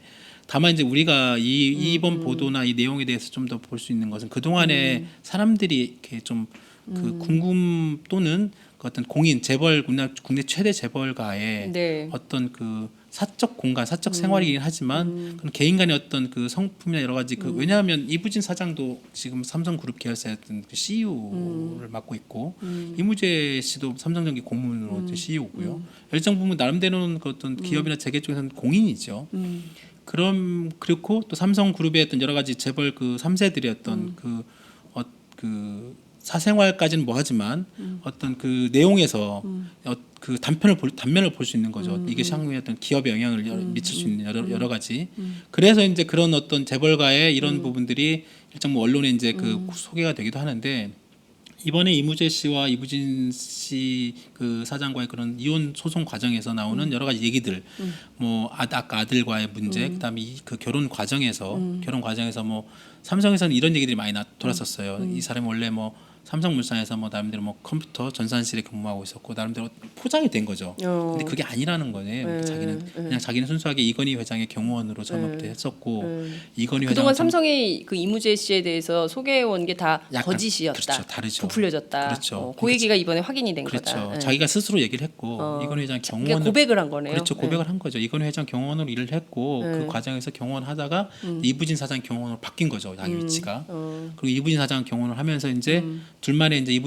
다만 이제 우리가 이번 보도나 이 내용에 대해서 좀 더 볼 수 있는 것은 그 동안에 사람들이 이렇게 좀 그 궁금 또는 그 어떤 공인 재벌 국내 최대 재벌가의 네. 어떤 그 사적 공간, 사적 생활이긴 하지만 그런 개인 간의 어떤 그 성품이나 여러 가지 그 왜냐하면 이부진 사장도 지금 삼성그룹 계열사였던 그 CEO를 맡고 있고 이무재 씨도 삼성전기 고문으로 CEO고요. 일정 부분 나름대로는 그 어떤 기업이나 재계 쪽에서는 공인이죠. 그렇고 또 삼성그룹의 어떤 여러 가지 재벌 그 3세들의 어떤 그 사생활까지는 뭐하지만 어떤 그 내용에서 그 단면을 볼 수 있는 거죠. 이게 향후에 어떤 기업에 영향을 미칠 수 있는 여러 가지. 그래서 이제 그런 어떤 재벌가의 이런 부분들이 일정 뭐 언론에 이제 그 소개가 되기도 하는데 이번에 이무재 씨와 이부진 씨 그 사장과의 그런 이혼 소송 과정에서 나오는 여러 가지 얘기들, 뭐 아까 아들과의 문제, 그다음에 그 결혼 과정에서 뭐 삼성에서는 이런 얘기들이 많이 돌았었어요. 이 사람이 원래 뭐 삼성물산에서 뭐 나름대로 뭐 컴퓨터 전산실에 근무하고 있었고 나름대로 포장이 된 거죠. 근데 그게 아니라는 거네요. 자기는 순수하게 이건희 회장의 경호원으로 전업도 했었고 이건희 그동안 회장은 좀 삼성이 그 이무재 씨에 대해서 소개해온 게 다 약간 거짓이었다. 그렇죠, 다르죠. 부풀려졌다. 그렇죠. 그 얘기가 이번에 확인이 된 그렇죠. 거다. 예. 자기가 스스로 얘기를 했고 이건희 회장 그러니까 경호원을 고백을 한 거네요. 그렇죠. 고백을 한 거죠. 이건희 회장 경호원으로 일을 했고 그 과정에서 경호원 하다가 이부진 사장 경호원으로 바뀐 거죠. 자기 위치가. 그리고 이부진 사장 경호원을 하면서 이제 둘만의 이제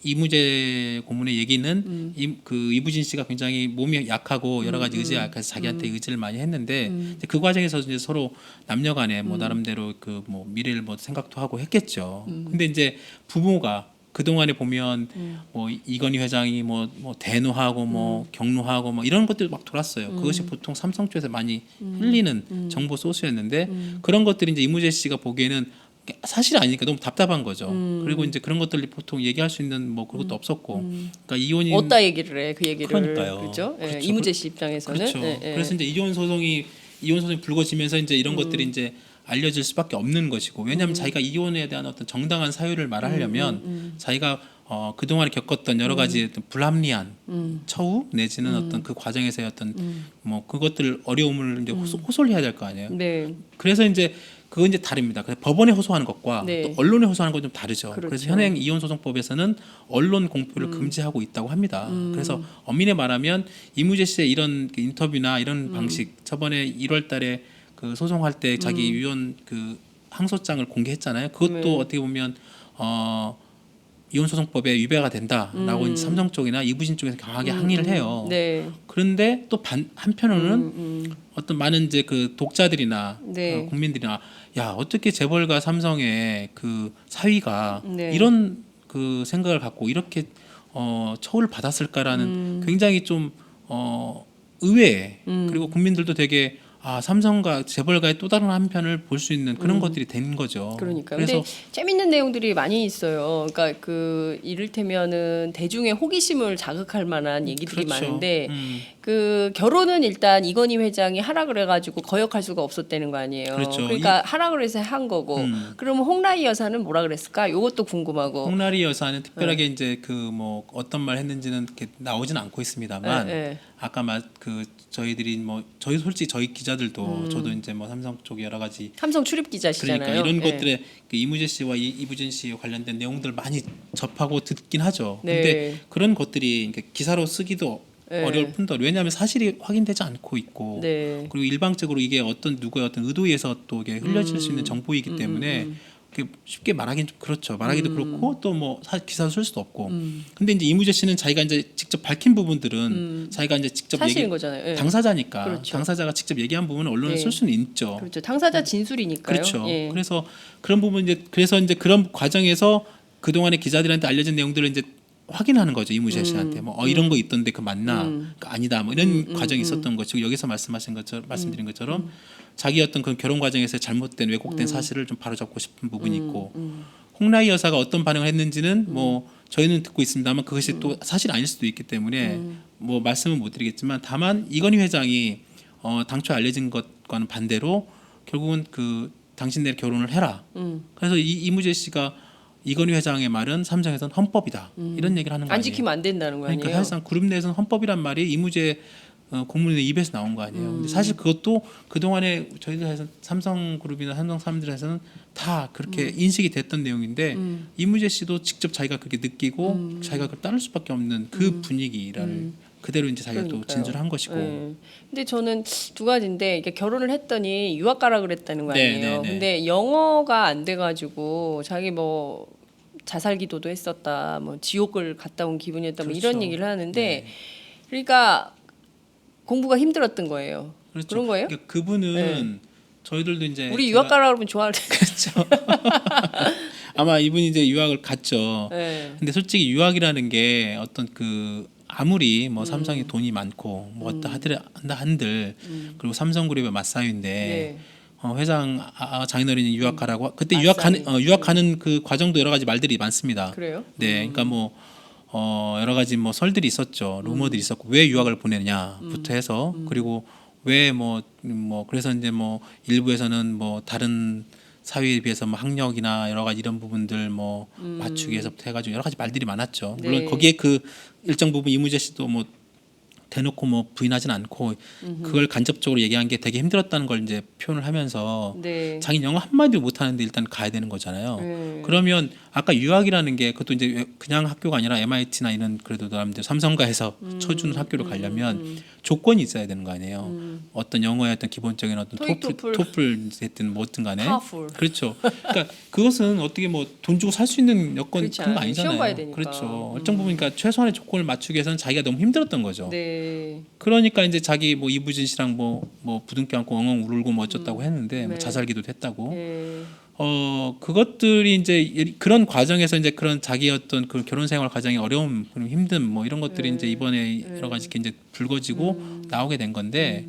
이무재 고문의 얘기는 그 이부진 씨가 굉장히 몸이 약하고 여러 가지 의지가 약해서 자기한테 의지를 많이 했는데 이제 그 과정에서 이제 서로 남녀간에 뭐 나름대로 그 뭐 미래를 뭐 생각도 하고 했겠죠. 근데 이제 부모가 그 동안에 보면 뭐 이건희 회장이 뭐 대노하고 뭐 경로하고 뭐 이런 것들 막 돌았어요. 그것이 보통 삼성 쪽에서 많이 흘리는 정보 소스였는데 그런 것들이 이제 이무재 씨가 보기에는 사실이 아니니까 너무 답답한 거죠. 그리고 이제 그런 것들이 보통 얘기할 수 있는 뭐 그것도 없었고, 그러니까 이혼이 어디다 얘기를 해? 그 얘기를 그러니까요. 그렇죠? 예, 그렇죠. 이무재 씨 입장에서는 그렇죠. 예, 예. 그래서 이제 이혼 소송이 불거지면서 이제 이런 것들이 이제 알려질 수밖에 없는 것이고 왜냐하면 자기가 이혼에 대한 어떤 정당한 사유를 말하려면 자기가 그동안에 겪었던 여러 가지 어떤 불합리한 처우 내지는 어떤 그 과정에서의 어떤 뭐 그것들 어려움을 이제 호소를 해야 될 거 아니에요. 네. 그래서 이제 그건 이제 다릅니다. 그래서 법원에 호소하는 것과 네. 또 언론에 호소하는 건 좀 다르죠. 그렇죠. 그래서 현행 이혼소송법에서는 언론 공표를 금지하고 있다고 합니다. 그래서 엄밀히 말하면 이무재 씨의 이런 그 인터뷰나 이런 방식, 저번에 1월달에 그 소송할 때 자기 위원 그 항소장을 공개했잖아요. 그것도 네. 어떻게 보면 이혼소송법에 위배가 된다라고 이제 삼성 쪽이나 이부진 쪽에서 강하게 항의를 해요. 네. 그런데 또 한편으로는 어떤 많은 이제 그 독자들이나 네. 국민들이나 야 어떻게 재벌과 삼성의 그 사위가 네. 이런 그 생각을 갖고 이렇게 처우를 받았을까라는 굉장히 좀 의외 그리고 국민들도 되게 삼성과 재벌가의 또 다른 한편을 볼 수 있는 그런 것들이 된 거죠. 그러니까. 그래서 근데 재밌는 내용들이 많이 있어요. 그러니까 그 이를테면은 대중의 호기심을 자극할 만한 얘기들이 그렇죠. 많은데 그 결혼은 일단 이건희 회장이 하라 그래가지고 거역할 수가 없었다는 거 아니에요. 그렇죠. 그러니까 하라 그래서 한 거고. 그러면 홍라희 여사는 뭐라 그랬을까? 이것도 궁금하고. 홍나리 여사는 특별하게 이제 그 뭐 어떤 말 했는지는 이렇게 나오진 않고 있습니다만 네. 아까 그 저희들이 뭐 저희 솔직히 저희 기자들도 저도 이제 뭐 삼성 쪽 여러 가지 삼성 출입 기자시잖아요. 그러니까 이런 예. 것들에 그 이무재 씨와 이부진 씨 관련된 내용들 많이 접하고 듣긴 하죠. 네. 근데 그런 것들이 이렇게 기사로 쓰기도 네. 어려울 뿐더러 왜냐하면 사실이 확인되지 않고 있고 네. 그리고 일방적으로 이게 어떤 누구의 어떤 의도에 의해서 또 이게 흘려질 수 있는 정보이기 때문에 그게 쉽게 말하기는 좀 그렇죠. 말하기도 그렇고 또 뭐 기사를 쓸 수도 없고. 근데 이제 이무재 씨는 자기가 이제 직접 밝힌 부분들은 자기가 이제 직접 사실인 거잖아요. 예. 당사자니까 그렇죠. 당사자가 직접 얘기한 부분은 언론에 예. 쓸 수는 있죠. 그렇죠. 당사자 진술이니까요. 그렇죠. 예. 그래서 그런 부분 이제 그래서 이제 그런 과정에서 그 동안에 기자들한테 알려진 내용들을 이제 확인하는 거죠 이무재 씨한테 뭐 이런 거 있던데 그 맞나 그러니까 아니다 뭐 이런 과정이 있었던 것이고 여기서 말씀드린 것처럼 자기 어떤 그 결혼 과정에서 잘못된 왜곡된 사실을 좀 바로잡고 싶은 부분이 있고 홍라희 여사가 어떤 반응을 했는지는 뭐 저희는 듣고 있습니다만 그것이 또 사실 아닐 수도 있기 때문에 뭐 말씀은 못 드리겠지만 다만 이건희 회장이 당초 알려진 것과는 반대로 결국은 그 당신네 결혼을 해라. 그래서 이무재 씨가 이건희 회장의 말은 삼성에서는 헌법이다. 이런 얘기를 하는 거 안 아니에요. 지키면 안 된다는 거 그러니까 아니에요? 사실상 그룹 내에서는 헌법이란 말이 이무재 공무원의 입에서 나온 거 아니에요. 근데 사실 그것도 그 동안에 저희들에서 삼성그룹이나 삼성 사람들에서는 다 그렇게 인식이 됐던 내용인데 이무재 씨도 직접 자기가 그렇게 느끼고 자기가 그걸 따를 수밖에 없는 그 분위기를 그대로 이제 자기가 또 그러니까요. 진술한 것이고. 예. 근데 저는 두 가지인데 이게 결혼을 했더니 유학 가라 그랬다는 거 네, 아니에요. 네, 네. 근데 영어가 안 돼가지고 자기 뭐 자살 기도도 했었다, 뭐 지옥을 갔다 온 기분이었다, 뭐 이런 그렇죠. 얘기를 하는데 네. 그러니까 공부가 힘들었던 거예요. 그렇죠. 그런 거예요? 그러니까 그분은 저희들도 이제 우리 유학 가라 그러면 좋아할 그렇죠. 아마 이분이 이제 유학을 갔죠. 네. 근데 솔직히 유학이라는 게 어떤 그 아무리 뭐 삼성이 돈이 많고 뭐 어떤 한들 그리고 삼성그룹의 맞사유인데 네. 회장 장인어른이 유학 가라고 그때 맞사위. 유학 가는 그 과정도 여러 가지 말들이 많습니다. 그래요? 네, 그러니까 뭐 여러 가지 뭐 설들이 있었죠. 루머들이 있었고 왜 유학을 보내느냐부터 해서 그리고 왜 뭐 그래서 이제 뭐 일부에서는 뭐 다른 사회에 비해서 뭐 학력이나 여러 가지 이런 부분들 뭐 맞추기 위해서부터 해가지고 여러 가지 말들이 많았죠. 물론 네. 거기에 그 일정 부분 이무재 씨도 뭐 대놓고 뭐 부인하진 않고 그걸 간접적으로 얘기한 게 되게 힘들었다는 걸 이제 표현을 하면서 네. 자기 영어 한마디도 못하는데 일단 가야 되는 거잖아요. 네. 그러면 아까 유학이라는 게 그것도 이제 그냥 학교가 아니라 MIT나 이런 그래도 나름대로 삼성가에서 쳐주는 학교를 가려면 조건이 있어야 되는 거 아니에요. 어떤 영어의 어떤 기본적인 어떤 토익, 토플 했든 뭐든 간에 타플. 그렇죠. 그러니까 그것은 어떻게 뭐 돈 주고 살 수 있는 여건 그렇지 그런 거 않아요. 아니잖아요. 시험 봐야 되니까. 그렇죠. 일정 부분 그러니까 최소한의 조건을 맞추기 위해서는 자기가 너무 힘들었던 거죠. 네. 그러니까 이제 자기 뭐 이부진 씨랑 뭐 부둥켜 안고 엉엉 울고 뭐 어쩌다고 했는데 뭐 네. 자살기도도 했다고. 네. 그것들이 이제 그런 과정에서 이제 그런 자기 어떤 그 결혼 생활 과정의 어려움, 그리고 힘듦 뭐 이런 것들이 이제 이번에 여러 가지 이렇게 이제 불거지고 나오게 된 건데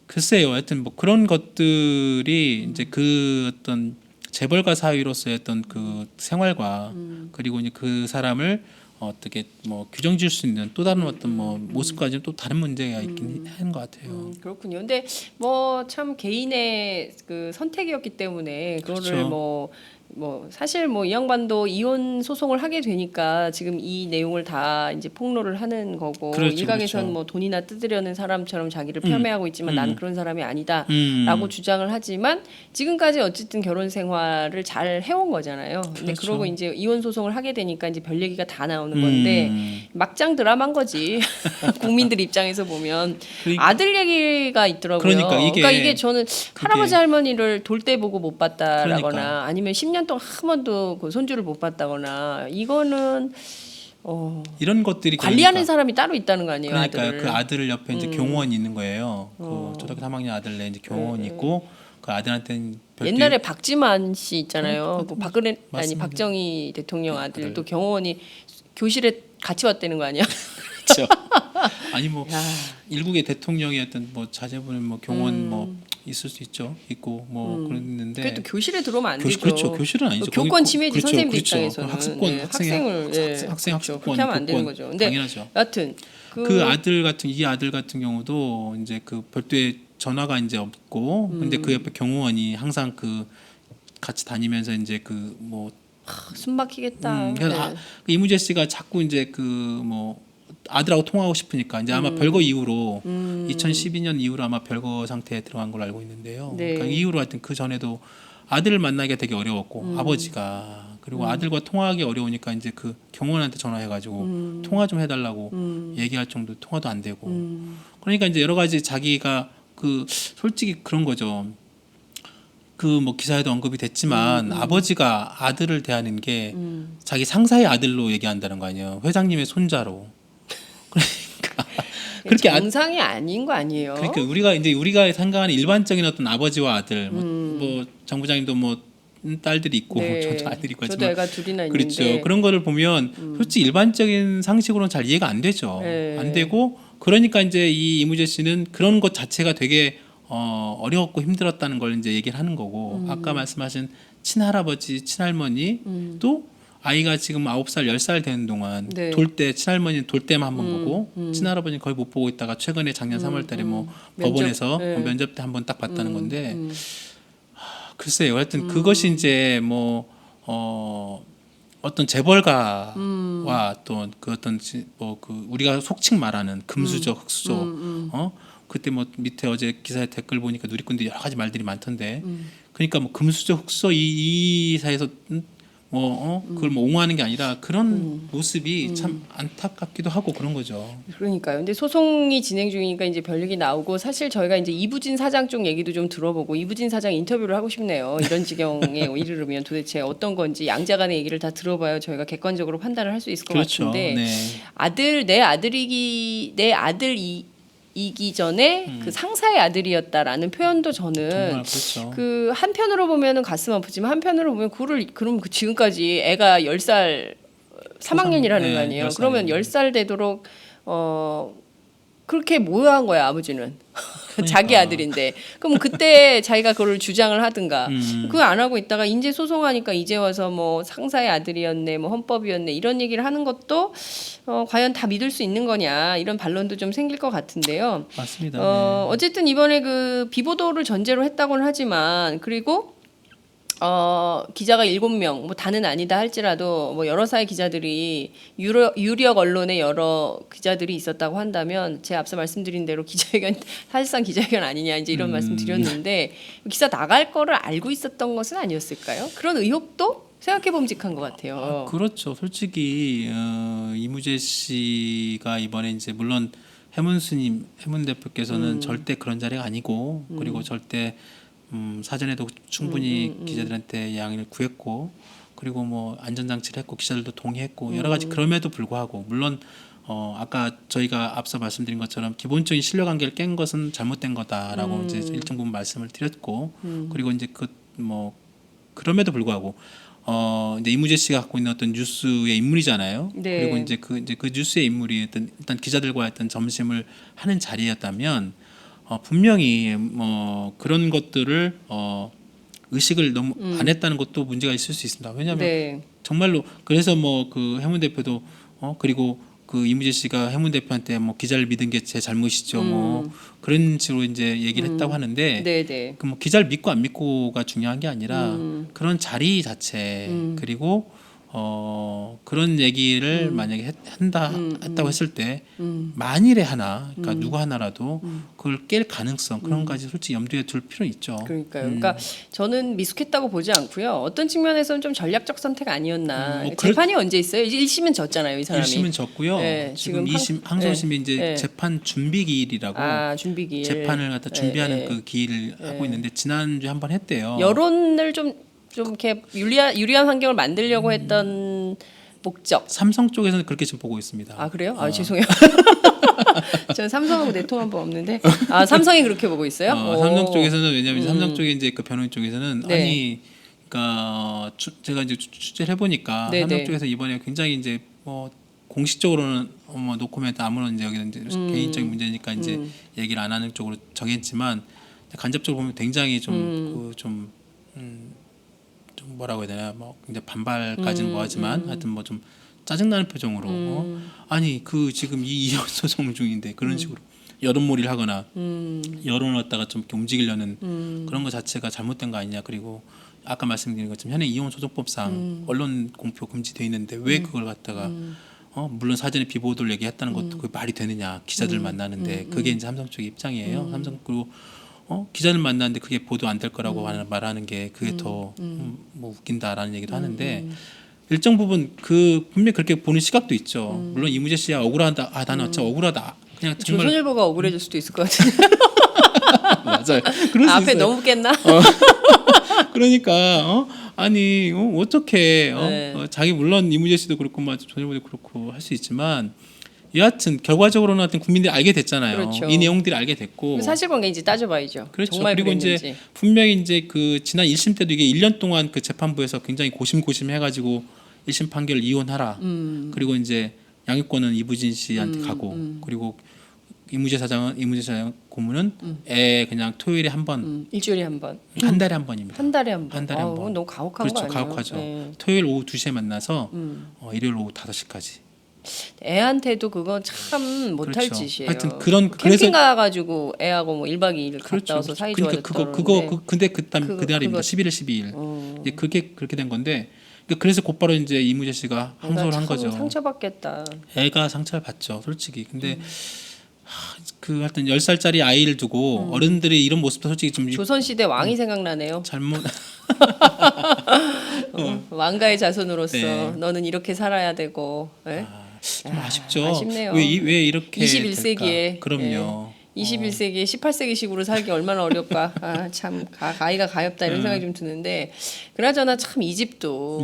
글쎄요. 하여튼 뭐 그런 것들이 이제 그 어떤 재벌가 사위로서의 어떤 그 생활과 그리고 이제 그 사람을 어떻게 뭐 규정 지을 수 있는 또 다른 어떤 뭐 모습까지는 또 다른 문제가 있긴 하는 것 같아요. 그렇군요. 근데 뭐 참 개인의 그 선택이었기 때문에 그거를 그렇죠. 뭐 사실 뭐 이 양반도 이혼 소송을 하게 되니까 지금 이 내용을 다 이제 폭로를 하는 거고 그렇죠, 일각에선 그렇죠. 뭐 돈이나 뜯으려는 사람처럼 자기를 폄훼하고 있지만 나는 그런 사람이 아니다라고 주장을 하지만 지금까지 어쨌든 결혼 생활을 잘 해온 거잖아요. 근데 그렇죠. 그러고 이제 이혼 소송을 하게 되니까 이제 별 얘기가 다 나오는 건데 막장 드라마인 거지. 국민들 입장에서 보면 그러니까, 아들 얘기가 있더라고요. 그러니까 이게 저는 할아버지 그게 할머니를 돌 때 보고 못 봤다라거나 그러니까 아니면 10년 동안 한 번도 그 손주를 못 봤다거나 이거는 이런 것들이 관리하는 그러니까 사람이 따로 있다는 거 아니에요, 그러니까요. 아들을. 그 아들 옆에 이제 교무원이 있는 거예요. 그 초등학교 3학년 아들내 이제 교무원이 있고 그 아들한테는 별도 옛날에 박지만 씨 있잖아요. 그 그러니까 박근혜 아니 맞습니다. 박정희 대통령 아들 아들. 또 경호원이 교실에 같이 왔다는 거 아니야? 그렇죠. 아니 뭐 야. 일국의 대통령이 어떤 뭐 자제분은 뭐 교원 뭐 있을 수 있죠. 있고 뭐 그랬는데 그래도 교실에 들어오면 안 되죠. 그렇죠. 교실은 아니죠. 교권 거기 침해지 그렇죠. 선생님들 그렇죠. 입장에서는 학습권 학생을 학생 그렇죠. 학습권 그렇게 하면 안 되는 교권 거죠. 근데 당연하죠. 여하튼 그 아들 같은 경우도 이제 그 별도의 전화가 이제 없고 근데 그 옆에 경호원이 항상 그 같이 다니면서 이제 그뭐 숨 막히겠다. 그래서 네. 그 이무재 씨가 자꾸 이제 그 뭐 아들하고 통화하고 싶으니까 이제 아마 별거 이후로 2012년 이후로 아마 별거 상태에 들어간 걸로 알고 있는데요. 네. 그러니까 이후로 하여튼 그 전에도 아들을 만나기가 되게 어려웠고 아버지가 그리고 아들과 통화하기 어려우니까 이제 그 경호원한테 전화해가지고 통화 좀 해달라고 얘기할 정도 통화도 안 되고 그러니까 이제 여러 가지 자기가 그 솔직히 그런 거죠. 그 뭐 기사에도 언급이 됐지만 아버지가 아들을 대하는 게 자기 상사의 아들로 얘기한다는 거 아니에요. 회장님의 손자로. 그렇게 정상이 아닌 거 아니에요? 그러니까 우리가 생각하는 일반적인 어떤 아버지와 아들 뭐 정부장님도 뭐 딸들이 있고 네. 저도 아들이 있고 저도 하지만 애가 둘이나 그렇죠. 있는데 그런 거를 보면 솔직히 일반적인 상식으로는 잘 이해가 안 되죠. 네. 안 되고 그러니까 이제 이 이무재 씨는 그런 것 자체가 되게 어려웠고 힘들었다는 걸 이제 얘기를 하는 거고 아까 말씀하신 친할아버지, 친할머니 또 아이가 지금 9살, 10살 되는 동안 네. 돌 때 친할머니는 돌 때만 한 번 보고 친할아버지는 거의 못 보고 있다가 최근에 작년 3월 달에 뭐 면접, 법원에서 네. 면접 때 한 번 딱 봤다는 건데 글쎄요. 하여튼 그것이 이제 뭐 어떤 재벌가와 또 그 어떤 뭐 그 우리가 속칭 말하는 금수저, 흑수저 그때 뭐 밑에 어제 기사에 댓글 보니까 누리꾼들이 여러 가지 말들이 많던데 그러니까 뭐 금수저, 흑수저 이 사이에서 그걸 뭐 옹호하는 게 아니라 그런 모습이 참 안타깝기도 하고 그런 거죠. 그러니까요. 근데 소송이 진행 중이니까 이제 별 얘기 나오고 사실 저희가 이제 이부진 사장 쪽 얘기도 좀 들어보고 이부진 사장 인터뷰를 하고 싶네요. 이런 지경에 이르르면 도대체 어떤 건지 양자간의 얘기를 다 들어봐야 저희가 객관적으로 판단을 할 수 있을 것 그렇죠. 같은데 네. 내 아들이기 전에 그 상사의 아들이었다라는 표현도 저는 정말 그렇죠. 그 한편으로 보면은 가슴 아프지만 한편으로 보면 그럼 지금까지 애가 10살 3학년이라는 네, 거 아니에요. 10살. 그러면 10살 되도록 그렇게 모여한 거야, 아버지는. 자기 아들인데. 그럼 그때 자기가 그걸 주장을 하든가. 그거 안 하고 있다가 인제 소송하니까 이제 와서 뭐 상사의 아들이었네, 뭐 헌법이었네 이런 얘기를 하는 것도 과연 다 믿을 수 있는 거냐 이런 반론도 좀 생길 것 같은데요. 맞습니다. 네. 어쨌든 이번에 그 비보도를 전제로 했다고는 하지만 그리고 기자가 7명, 뭐 다는 아니다 할지라도 뭐 여러 사회 기자들이 유력 언론의 여러 기자들이 있었다고 한다면 제가 앞서 말씀드린 대로 기자회견 사실상 기자회견 아니냐 이제 이런 말씀 드렸는데 기사 나갈 거를 알고 있었던 것은 아니었을까요? 그런 의혹도 생각해 봄직한 것 같아요. 그렇죠. 솔직히 이무재 씨가 이번에 이제 물론 해문 대표께서는 절대 그런 자리가 아니고 그리고 절대 사전에도 충분히 기자들한테 양해를 구했고 그리고 뭐 안전장치를 했고 기자들도 동의했고 여러 가지 그럼에도 불구하고 물론 아까 저희가 앞서 말씀드린 것처럼 기본적인 신뢰관계를 깬 것은 잘못된 거다라고 이제 일정 부분 말씀을 드렸고 그리고 이제 그럼에도 불구하고 이제 이무재 씨가 갖고 있는 어떤 뉴스의 인물이잖아요. 네. 그리고 이제 그 뉴스의 인물이 일단 기자들과 어떤 점심을 하는 자리였다면 분명히 그런 것들을 의식을 너무 안 했다는 것도 문제가 있을 수 있습니다. 왜냐하면 네. 정말로 그래서 뭐 그 해문 대표도 그리고 그 이무재 씨가 해문 대표한테 뭐 기자를 믿은 게 제 잘못이죠. 뭐 그런 식으로 이제 얘기를 했다고 하는데 네네. 그 뭐 기자를 믿고 안 믿고가 중요한 게 아니라 그런 자리 자체 그리고 그런 얘기를 만약에 했다고 했을 때 만일에 하나 그러니까 누구 하나라도 그걸 깰 가능성 그런 가지 솔직히 염두에 둘 필요는 있죠. 그러니까요. 그러니까 저는 미숙했다고 보지 않고요. 어떤 측면에서는 좀 전략적 선택 아니었나. 뭐 재판이 언제 있어요? 이제 1심은 졌잖아요, 이 사람이. 1심은 졌고요. 네, 지금 지금 2심 항소심이 이제 네. 재판 준비 기일이라고 준비기일. 재판을 갖다 준비하는 네, 그 기일을 하고 있는데 지난주에 한번 했대요. 여론을 좀 이렇게 유리한 환경을 만들려고 했던 목적. 삼성 쪽에서는 그렇게 지금 보고 있습니다. 아 그래요? 죄송해요. 저는 삼성하고 내통 한 번 없는데 삼성이 그렇게 보고 있어요? 삼성 쪽에서는 왜냐하면 삼성 쪽에 이제 그 변호인 쪽에서는 네. 아니 그러니까 제가 이제 취재를 해보니까 네네. 삼성 쪽에서 이번에 굉장히 이제 뭐 공식적으로는 뭐 노코멘트 아무런 이제 여기는 이제 개인적인 문제니까 이제 얘기를 안 하는 쪽으로 정했지만 간접적으로 보면 굉장히 좀 뭐라고 해야 되나 뭐 이제 반발까지는 뭐하지만 하여튼 뭐 좀 짜증나는 표정으로 아니 그 지금 이 이혼 소송 중인데 그런 식으로 여론몰이를 하거나 여론을 갖다가 좀 이렇게 움직이려는 그런 것 자체가 잘못된 거 아니냐. 그리고 아까 말씀드린 것처럼 현행 이혼 소송법상 언론 공표 금지돼 있는데 왜 그걸 갖다가 물론 사전에 비보도를 얘기했다는 것도 그게 말이 되느냐. 기자들 만나는데 그게 이제 삼성 쪽의 입장이에요. 삼성 그리고 기자를 만났는데 그게 보도 안 될 거라고 말하는 게 그게 더 뭐 웃긴다라는 얘기도 하는데 일정 부분 그 분명히 그렇게 보는 시각도 있죠. 물론 이무재 씨야 억울하다. 나는 진짜 억울하다. 그냥 정말 조선일보가 억울해질 수도 있을 것 같은데. 맞아요. 그럴 수 앞에 있어요. 너무 깼나? 그러니까 아니 어떻게 네. 자기 물론 이무재 씨도 그렇고 뭐 조선일보도 그렇고 할 수 있지만 여하튼 결과적으로는 하여튼 국민들이 알게 됐잖아요. 그렇죠. 이 내용들이 알게 됐고 사실관계인지 따져봐야죠. 그렇죠. 정말 그리고 그랬는지. 이제 분명히 이제 그 지난 1심 때도 이게 1년 동안 그 재판부에서 굉장히 고심고심 해가지고 1심 판결 이혼하라. 그리고 이제 양육권은 이부진 씨한테 가고 그리고 이무재 사장 고문은 애 그냥 토요일에 한 번, 일주일에 한 번. 한 달에 한 번입니다. 한 달에 한 번. 한 달에 한 번. 그건 너무 가혹한 거 그렇죠. 아니에요? 가혹하죠. 네. 토요일 오후 2시에 만나서 일요일 오후 5시까지. 애한테도 그건 참 못할 그렇죠. 짓이에요. 하여튼 그런 캠핑 그래서 가가지고 애하고 뭐 1박 2일 갔다 그렇죠. 와서 사이 그러니까 좋아졌다는데. 근데 그날입니다. 그거- 11일 12일. 이제 그렇게 된 건데 그래서 곧바로 이제 이무재 씨가 항소를 한 거죠. 상처받겠다. 애가 상처를 받죠, 솔직히. 근데 그 하여튼 10살짜리 아이를 두고 어른들이 이런 모습도 솔직히 좀 조선시대 왕이 생각나네요. 잘못 왕가의 자손으로서 네. 너는 이렇게 살아야 되고. 예? 좀 아쉽죠. 아쉽네요. 왜 이렇게 21세기에 될까? 그럼요. 21세기에 18세기식으로 살기 얼마나 어렵까. 참 아이가 가엾다 이런 생각이 좀 드는데 그나저나 참 이 집도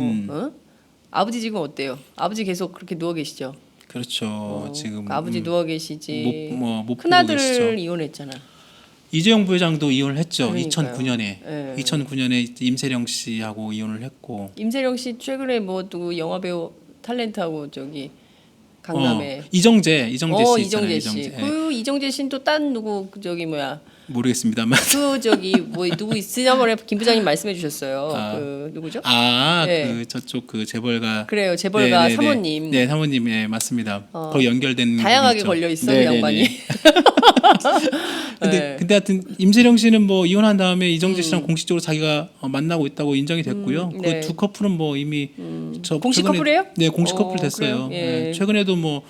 아버지 지금 어때요? 아버지 계속 그렇게 누워 계시죠? 그렇죠. 지금 아버지 누워 계시지. 못 보고 큰아들 계시죠. 이혼했잖아. 이재용 부회장도 이혼을 했죠. 그러니까요. 2009년에. 네. 2009년에 임세령 씨하고 이혼을 했고. 임세령 씨 최근에 뭐 누구 영화 배우 탤런트하고 저기 강남에 이정재 씨 있잖아요. 이정재 씨. 예. 그 이정재 씨는 또 딴 누구 저기 뭐야? 모르겠습니다만. 그 저기 뭐 누구 지난번에 김 부장님 말씀해 주셨어요. 그 누구죠? 네. 그 저쪽 그 재벌가. 그래요. 재벌가 네네네. 사모님. 네, 사모님, 예, 맞습니다. 거기 연결된 다양하게 분이 있죠. 걸려 있어 그 네네네. 양반이. 근데 하여튼 임세령 씨는 뭐 이혼한 다음에 이정재 씨랑 공식적으로 자기가 만나고 있다고 인정이 됐고요. 네. 그 두 커플은 뭐 이미 공식 최근에- 커플이에요? 네, 공식 커플 됐어요. 그래요? 예. 네, 최근에도 뭐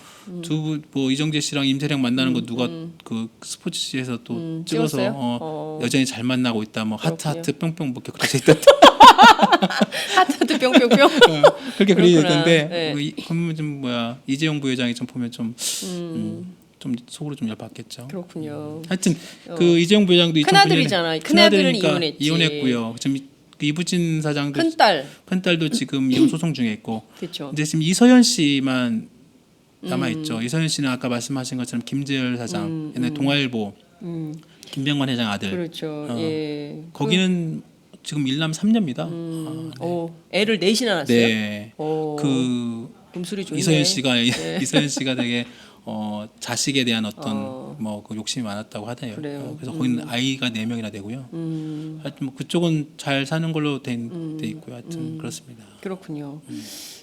이정재 씨랑 임세령 만나는 거 누가 그 스포츠지에서 또 찍어서 찍었어요? 여전히 잘 만나고 있다. 뭐 하트 그렇군요. 하트 뿅뿅 뭐 이렇게 그려져 있다. 하트하트 뿅뿅뿅. 그렇게 그려져 그렇구나. 있던데 네. 그러면 좀 뭐야 이재용 부회장이 좀 보면 좀 속으로 좀 열받겠죠. 그렇군요. 하여튼 그 이재용 부회장도 큰아들이잖아요. 큰아들은 이혼했지. 이혼했고요. 지금 그 이부진 사장도 큰딸. 큰딸도 지금 이혼 소송 중에 있고 그렇죠. 이제 지금 이서연 씨만 남아 있죠. 이서연 씨는 아까 말씀하신 것처럼 김재열 사장, 옛날 동아일보 김병관 회장 아들. 그렇죠. 예. 거기는 지금 일남 3녀입니다. 애를 넷이나 낳았어요. 네. 오, 그 금술이 좋네. 이서연 씨가 되게 자식에 대한 어떤 뭐 그 욕심이 많았다고 하네요. 그래요. 그래서 거기는 아이가 4명이나 되고요. 하여튼 뭐 그쪽은 잘 사는 걸로 돼 있고요. 하여튼 그렇습니다. 그렇군요.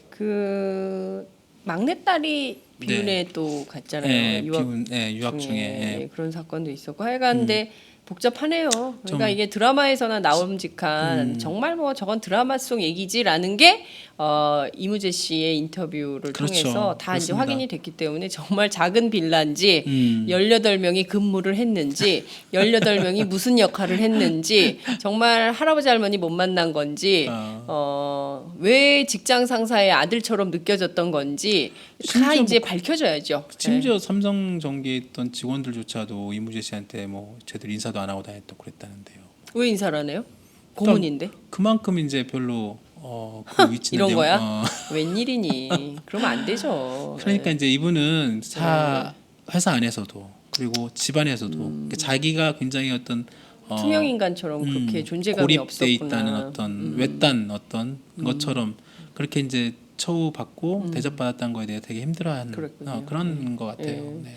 그 막내딸이 비운에 또 갔잖아요. 예, 유학 비운, 예, 유학 중에 예. 예, 그런 사건도 있었고 하여간 근데 복잡하네요. 그러니까 좀- 이게 드라마에서나 나옴직한 정말 뭐 저건 드라마 속 얘기지라는 게 이무재 씨의 인터뷰를 그렇죠. 통해서 다 이제 그렇습니다. 확인이 됐기 때문에 정말 작은 빌라인지 음. 18명이 근무를 했는지 18명이 무슨 역할을 했는지 정말 할아버지 할머니 못 만난 건지 왜 직장 상사의 아들처럼 느껴졌던 건지 다 심지어 이제 밝혀져야죠. 심지어 삼성전기에 있던 직원들조차도 이무재 씨한테 뭐 제대로 인사도 안 하고 다녔다고 그랬다는데요. 왜 인사를 안 해요? 고문인데 그만큼 이제 별로 그 위치는 이런 거야? 어, 웬일이니? 그러면 안 되죠. 그러니까 이제 이분은 회사 안에서도 그리고 집안에서도 그러니까 자기가 굉장히 어떤 투명 인간처럼 그렇게 존재감이 고립돼 없었구나. 있다는 어떤 외딴 어떤 것처럼 그렇게 이제 처우받고 대접받았다는 거에 대해 되게 힘들어하는 그랬군요. 그런 것 같아요. 네.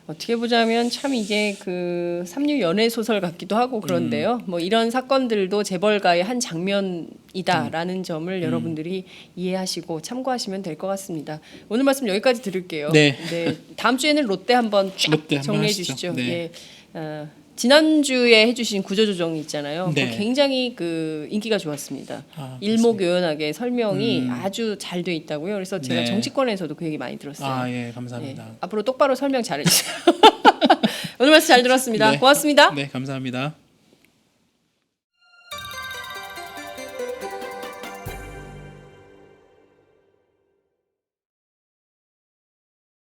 어떻게 보자면 참 이게 그 삼류 연애 소설 같기도 하고 그런데요. 뭐 이런 사건들도 재벌가의 한 장면이다라는 점을 여러분들이 이해하시고 참고하시면 될 것 같습니다. 오늘 말씀 여기까지 들을게요. 네. 다음 주에는 롯데 한번 쫙 롯데 한번 정리해 하시죠. 주시죠. 네. 예. 지난주에 해주신 구조조정 있잖아요. 네. 그거 굉장히 그 인기가 좋았습니다. 아, 일목요연하게 설명이 아주 잘 돼 있다고요. 그래서 제가 네. 정치권에서도 그 얘기 많이 들었어요. 아, 예, 감사합니다. 앞으로 똑바로 설명 잘해주세요. 오늘 말씀 잘 들었습니다. 네. 고맙습니다. 네, 감사합니다.